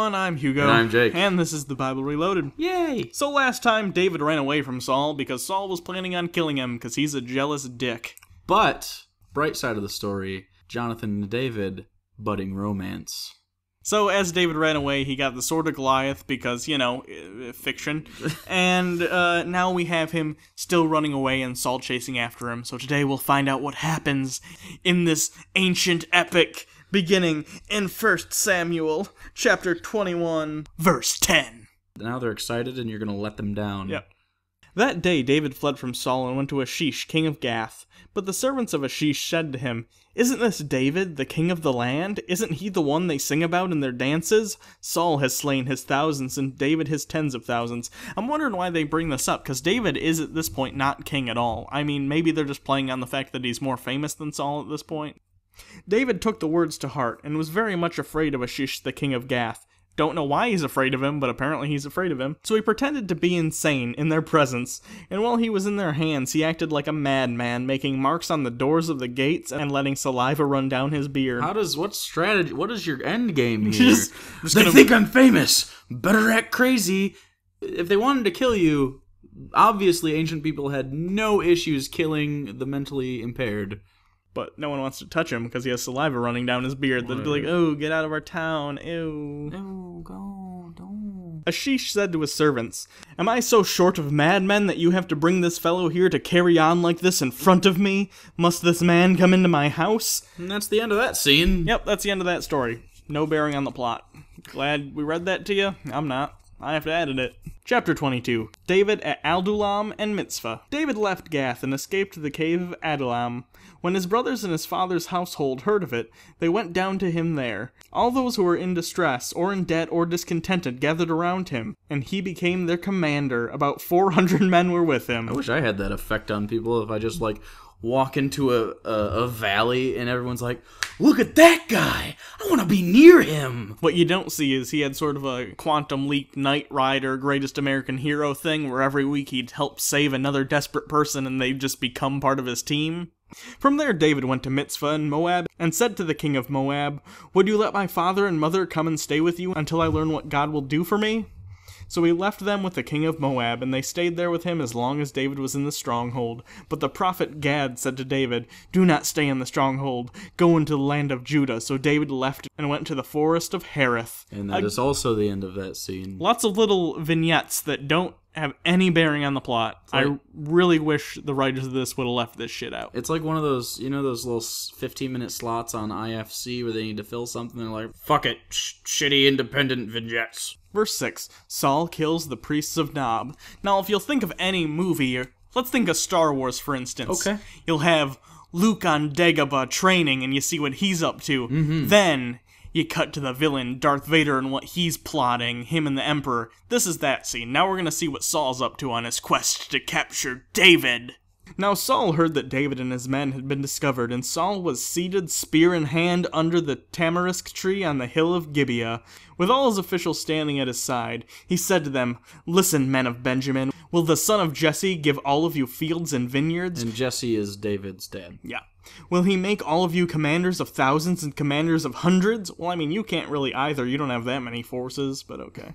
everyone, I'm Hugo. And I'm Jake. And this is the Bible Reloaded. Yay! So last time, David ran away from Saul because Saul was planning on killing him because he's a jealous dick. But, bright side of the story, Jonathan and David, budding romance. So as David ran away, he got the sword of Goliath because, you know, fiction. And now we have him still running away and Saul chasing after him. So today we'll find out what happens in this ancient epic beginning in 1 Samuel chapter 21, verse 10. Now they're excited and you're going to let them down. Yep. That day David fled from Saul and went to Achish, king of Gath. But the servants of Achish said to him, "Isn't this David, the king of the land? Isn't he the one they sing about in their dances? Saul has slain his thousands and David his tens of thousands." I'm wondering why they bring this up, because David is at this point not king at all. I mean, maybe they're just playing on the fact that he's more famous than Saul at this point. David took the words to heart and was very much afraid of Achish, the king of Gath. Don't know why he's afraid of him, but apparently he's afraid of him. So he pretended to be insane in their presence, and while he was in their hands, he acted like a madman, making marks on the doors of the gates and letting saliva run down his beard. What strategy, what is your end game here? They think I'm famous, better act crazy. If they wanted to kill you, obviously ancient people had no issues killing the mentally impaired. But no one wants to touch him because he has saliva running down his beard. They'd be like, "Oh, get out of our town, ew. No, go, don't." Achish said to his servants, "Am I so short of madmen that you have to bring this fellow here to carry on like this in front of me? Must this man come into my house?" And that's the end of that scene. Yep, that's the end of that story. No bearing on the plot. Glad we read that to you? I'm not. I have to edit it. Chapter 22. David at Adullam and Mitzvah. David left Gath and escaped to the cave of Adullam. When his brothers and his father's household heard of it, they went down to him there. All those who were in distress, or in debt, or discontented gathered around him, and he became their commander. About 400 men were with him. I wish I had that effect on people if I just, walk into a valley and everyone's like, "Look at that guy! I want to be near him!" What you don't see is he had sort of a Quantum Leap Knight Rider, Greatest American Hero thing, where every week he'd help save another desperate person and they'd just become part of his team. From there David went to Mitzvah in Moab, and said to the king of Moab, "Would you let my father and mother come and stay with you until I learn what God will do for me?" So he left them with the king of Moab, and they stayed there with him as long as David was in the stronghold. But the prophet Gad said to David, "Do not stay in the stronghold. Go into the land of Judah." So David left and went to the forest of Hereth. And that is also the end of that scene. Lots of little vignettes that don't have any bearing on the plot. I really wish the writers of this would have left this shit out. It's like one of those, those little 15-minute slots on IFC where they need to fill something. They're like, fuck it, shitty independent vignettes. Verse 6, Saul kills the priests of Nob. Now, if you'll think of any movie, let's think of Star Wars, for instance. Okay. You'll have Luke on Dagobah training, and you see what he's up to. Mm-hmm. Then you cut to the villain, Darth Vader, and what he's plotting, him and the Emperor. This is that scene. Now we're going to see what Saul's up to on his quest to capture David. Now Saul heard that David and his men had been discovered, and Saul was seated spear in hand under the tamarisk tree on the hill of Gibeah, with all his officials standing at his side. He said to them, "Listen, men of Benjamin, will the son of Jesse give all of you fields and vineyards?" And Jesse is David's dad. Yeah. "Will he make all of you commanders of thousands and commanders of hundreds?" Well, I mean, you can't really either. You don't have that many forces, but okay.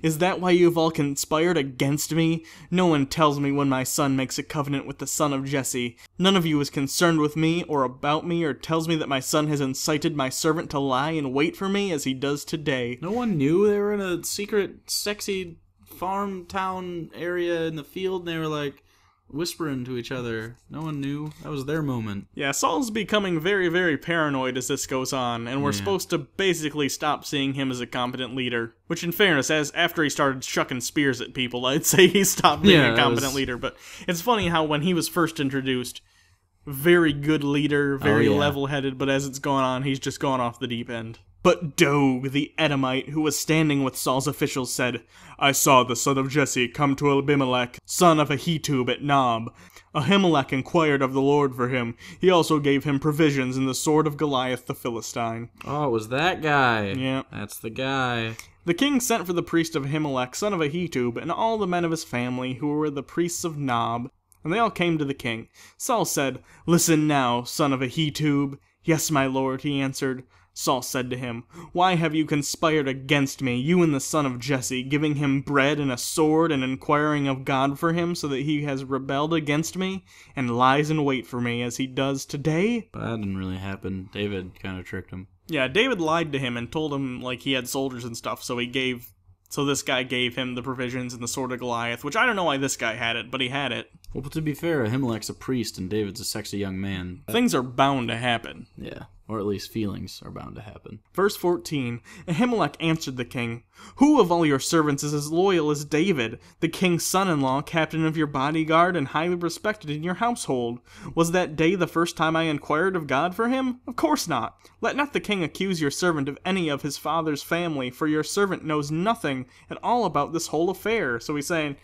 "Is that why you have all conspired against me? No one tells me when my son makes a covenant with the son of Jesse. None of you is concerned with me or about me or tells me that my son has incited my servant to lie and wait for me as he does today." No one knew they were in a secret, sexy farm town area in the field, and they were like, whispering to each other. No one knew. That was their moment. Yeah, Saul's becoming very, very paranoid as this goes on, and we're supposed to basically stop seeing him as a competent leader. Which, in fairness, after he started chucking spears at people, I'd say he stopped being a competent leader. But it's funny how when he was first introduced, very good leader, very level-headed, but as it's gone on, he's just gone off the deep end. But Doeg, the Edomite, who was standing with Saul's officials, said, "I saw the son of Jesse come to Abimelech, son of Ahitub at Nob. Ahimelech inquired of the Lord for him. He also gave him provisions and the sword of Goliath the Philistine." Oh, it was that guy. Yeah. That's the guy. The king sent for the priest of Ahimelech, son of Ahitub, and all the men of his family, who were the priests of Nob, and they all came to the king. Saul said, "Listen now, son of Ahitub." "Yes, my lord," he answered. Saul said to him, "Why have you conspired against me, you and the son of Jesse, giving him bread and a sword and inquiring of God for him, so that he has rebelled against me and lies in wait for me as he does today?" But that didn't really happen. David kind of tricked him. Yeah, David lied to him and told him like he had soldiers and stuff, so this guy gave him the provisions and the sword of Goliath, which I don't know why this guy had it, but he had it. Well, to be fair, Ahimelech's a priest and David's a sexy young man. Things are bound to happen. Yeah, or at least feelings are bound to happen. Verse 14, Ahimelech answered the king, "Who of all your servants is as loyal as David, the king's son-in-law, captain of your bodyguard, and highly respected in your household? Was that day the first time I inquired of God for him? Of course not. Let not the king accuse your servant of any of his father's family, for your servant knows nothing at all about this whole affair." So he's saying,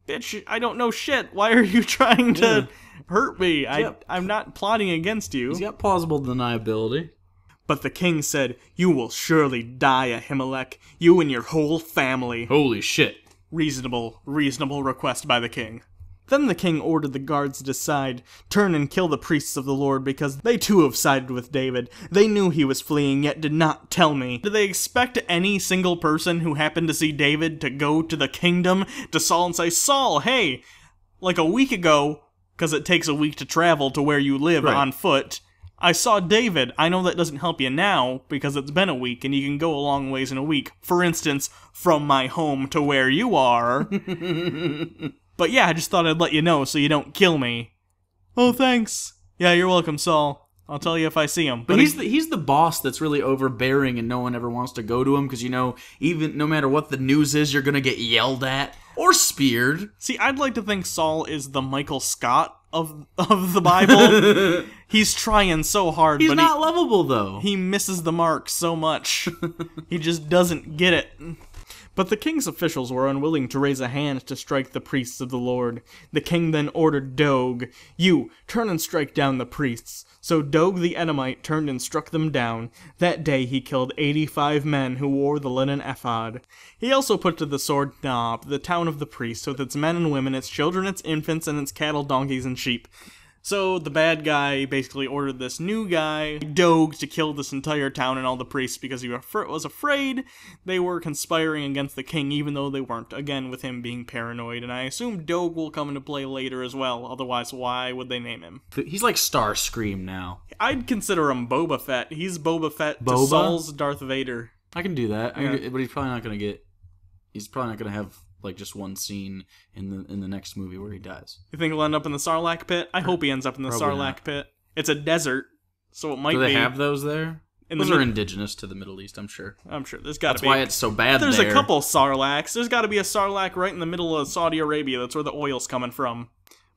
"Bitch, I don't know shit. Why are you trying to hurt me? I'm not plotting against you." He's got plausible deniability. But the king said, "You will surely die, Ahimelech, you and your whole family." Holy shit. Reasonable request by the king. Then the king ordered the guards to decide, "Turn and kill the priests of the Lord, because they too have sided with David. They knew he was fleeing, yet did not tell me." Did they expect any single person who happened to see David to go to the kingdom to Saul and say, "Saul, hey, like a week ago," because it takes a week to travel to where you live on foot, "I saw David. I know that doesn't help you now, because it's been a week, and you can go a long ways in a week. For instance, from my home to where you are. But yeah, I just thought I'd let you know so you don't kill me." "Oh, thanks." "Yeah, you're welcome, Saul. I'll tell you if I see him." But he's the boss that's really overbearing and no one ever wants to go to him because, even no matter what the news is, you're going to get yelled at or speared. See, I'd like to think Saul is the Michael Scott of the Bible. He's trying so hard, He's but not lovable, though. he misses the mark so much. He just doesn't get it. But the king's officials were unwilling to raise a hand to strike the priests of the Lord. The king then ordered Doeg, "You, turn and strike down the priests." So Doeg the Edomite turned and struck them down. That day he killed 85 men who wore the linen ephod. He also put to the sword Nob, the town of the priests, with its men and women, its children, its infants, and its cattle, donkeys, and sheep. So the bad guy basically ordered this new guy, Doeg, to kill this entire town and all the priests because he was afraid they were conspiring against the king, even though they weren't. Again, with him being paranoid, and I assume Doeg will come into play later as well. Otherwise, why would they name him? He's like Starscream now. I'd consider him Boba Fett. He's Boba Fett to Saul's Darth Vader. I can do that, but he's probably not going to get. He's probably not going to have like just one scene in the next movie where he dies. You think he'll end up in the Sarlacc pit? I hope he ends up in the Sarlacc pit. It's a desert, so it might be. Do they have those there? Those are indigenous to the Middle East, I'm sure. I'm sure. There's got to be. That's why it's so bad There's there. a couple Sarlaccs. There's got to be a Sarlacc right in the middle of Saudi Arabia. That's where the oil's coming from.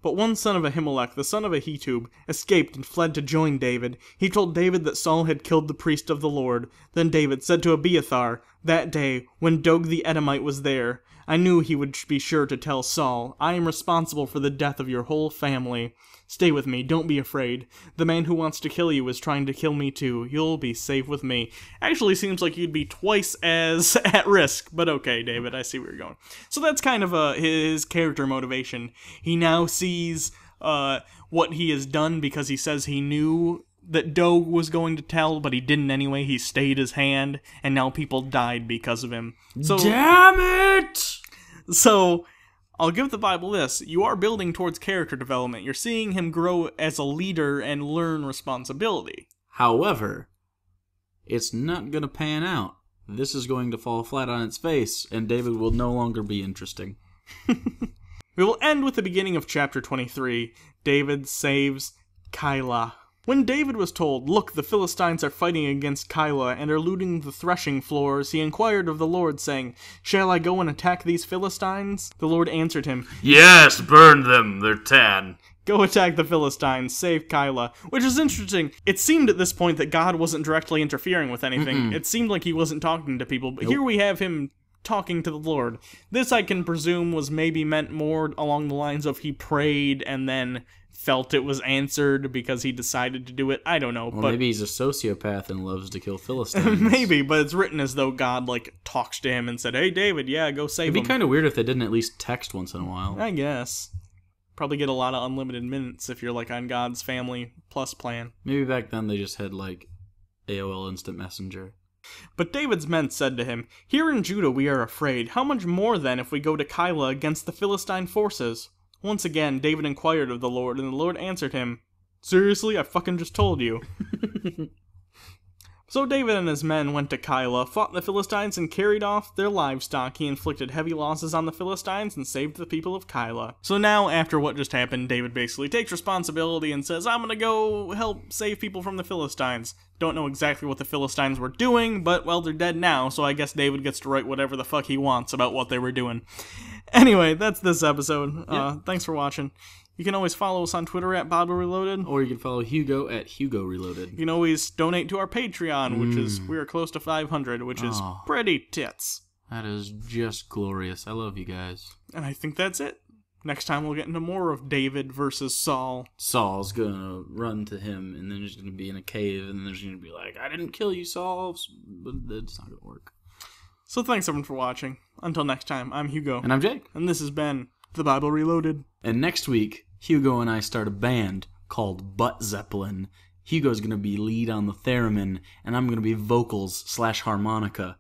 But one son of Ahimelech, the son of Ahitub, escaped and fled to join David. He told David that Saul had killed the priest of the Lord. Then David said to Abiathar, "That day, when Doeg the Edomite was there, I knew he would be sure to tell Saul, 'I am responsible for the death of your whole family. Stay with me, don't be afraid. The man who wants to kill you is trying to kill me too. You'll be safe with me.'" Actually seems like you'd be twice as at risk, but okay, David, I see where you're going. So that's kind of his character motivation. He now sees what he has done because he says he knew that Doeg was going to tell, but he didn't anyway. He stayed his hand, and now people died because of him. So, damn it! So, I'll give the Bible this. You are building towards character development. You're seeing him grow as a leader and learn responsibility. However, it's not going to pan out. This is going to fall flat on its face, and David will no longer be interesting. We will end with the beginning of chapter 23. David saves Keilah. When David was told, "Look, the Philistines are fighting against Keilah and are looting the threshing floors," he inquired of the Lord, saying, "Shall I go and attack these Philistines?" The Lord answered him, "Yes, burn them, they're tan." Go attack the Philistines, save Keilah. Which is interesting. It seemed at this point that God wasn't directly interfering with anything. It seemed like he wasn't talking to people, but here we have him talking to the Lord. This, I can presume, was maybe meant more along the lines of he prayed and then felt it was answered because he decided to do it. I don't know. Or but maybe he's a sociopath and loves to kill Philistines. Maybe, but it's written as though God, talks to him and said, "Hey, David, yeah, go save him." It'd be kind of weird if they didn't at least text once in a while. I guess. Probably get a lot of unlimited minutes if you're, on God's Family Plus plan. Maybe back then they just had, AOL Instant Messenger. But David's men said to him, "Here in Judah we are afraid. How much more then if we go to Keilah against the Philistine forces?" Once again, David inquired of the Lord, and the Lord answered him, "Seriously, I fucking just told you." So David and his men went to Keilah, fought the Philistines, and carried off their livestock. He inflicted heavy losses on the Philistines and saved the people of Keilah. So now, after what just happened, David basically takes responsibility and says, "I'm gonna go help save people from the Philistines." Don't know exactly what the Philistines were doing, but, well, they're dead now, so I guess David gets to write whatever the fuck he wants about what they were doing. Anyway, that's this episode. Thanks for watching. You can always follow us on Twitter at Bible Reloaded. Or you can follow Hugo at Hugo Reloaded. You can always donate to our Patreon, which is, we are close to 500, which is pretty tits. That is just glorious. I love you guys. And I think that's it. Next time we'll get into more of David versus Saul. Saul's gonna run to him, and then he's gonna be in a cave, and then there's gonna be like, "I didn't kill you, Saul," but it's not gonna work. So thanks everyone for watching. Until next time, I'm Hugo. And I'm Jake. And this has been The Bible Reloaded. And next week, Hugo and I start a band called Butt Zeppelin. Hugo's going to be lead on the theremin, and I'm going to be vocals / harmonica.